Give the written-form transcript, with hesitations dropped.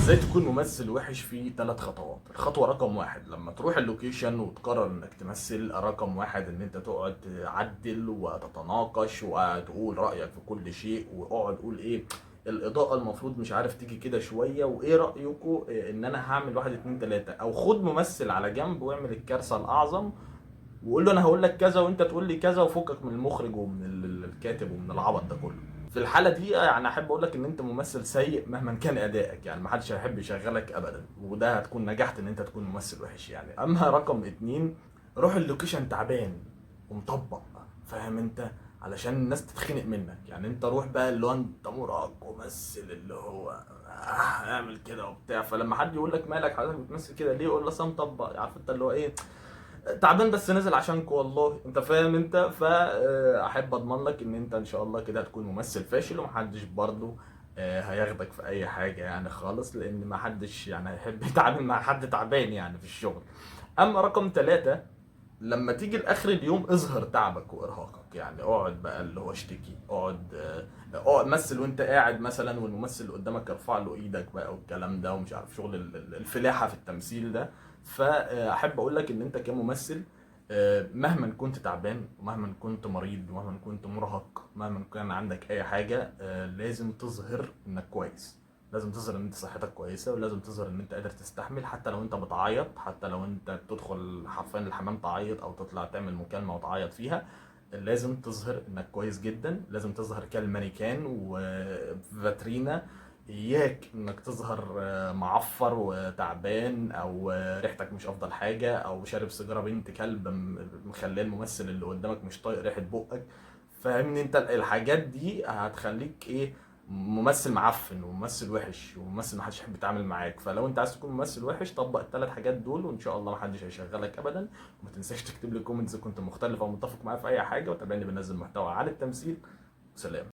ازاي تكون ممثل وحش في 3 خطوات. الخطوة رقم 1 لما تروح اللوكيشن وتقرر انك تمثل، رقم 1 ان انت تقعد تعدل وتتناقش وتقول رأيك في كل شيء، واقعد قول ايه الإضاءة المفروض مش عارف تيجي كده شوية، وايه رأيكم ان انا هعمل 1 2 3، او خد ممثل على جنب واعمل الكارثة الأعظم وقول له انا هقول لك كذا وانت تقول لي كذا، وفكك من المخرج ومن الكاتب ومن العبط ده كله. في الحاله دي يعني احب اقول لك ان انت ممثل سيء مهما كان ادائك، يعني ما حدش هيحب يشغلك ابدا، وده هتكون نجحت ان انت تكون ممثل وحش يعني. اما رقم 2، روح اللوكيشن تعبان ومطبق، فاهم انت؟ علشان الناس تتخنق منك. يعني انت روح بقى اللي هو انت مراهق ومثل اللي هو اعمل كده وبتاع، فلما حد يقول لك مالك حضرتك بتمثل كده ليه، قول له اصل أنا مطبق، عارف انت اللي هو ايه، تعبان بس نازل عشانك والله، انت فاهم انت. فاحب اضمن لك ان انت ان شاء الله كده هتكون ممثل فاشل، ومحدش برضه هياخدك في اي حاجه يعني خالص، لان محدش يعني هيحب يتعامل مع حد تعبان يعني في الشغل. اما رقم 3، لما تيجي لاخر اليوم اظهر تعبك وارهاقك، يعني اقعد بقى اللي هو اشتكي، اقعد مثل وانت قاعد مثلا، والممثل اللي قدامك ارفع له ايدك بقى والكلام ده، ومش عارف شغل الفلاحه في التمثيل ده. فاحب اقول لك ان انت كممثل مهما كنت تعبان، ومهما كنت مريض، ومهما كنت مرهق، مهما كان عندك اي حاجه، لازم تظهر انك كويس، لازم تظهر ان انت صحتك كويسه، ولازم تظهر ان انت قادر تستحمل، حتى لو انت بتعيط، حتى لو انت بتدخل حرفيا الحمام تعيط، او تطلع تعمل مكالمه وتعيط فيها. لازم تظهر انك كويس جدا، لازم تظهر كالمانيكان وفاترينا. اياك انك تظهر معفر وتعبان، او ريحتك مش افضل حاجه، او شارب سيجاره بنت كلب مخليه الممثل اللي قدامك مش طايق ريحه بقك. فاهمني انت؟ الحاجات دي هتخليك ايه، ممثل معفن وممثل وحش وممثل محدش يحب يتعامل معاك. فلو انت عايز تكون ممثل وحش، طبق ال3 حاجات دول، وان شاء الله محدش هيشغلك ابدا. وما تنساش تكتب لي كومنتس كنت مختلف او متفق معايا في اي حاجه، وتابعني بنزل محتوى عن التمثيل. سلام.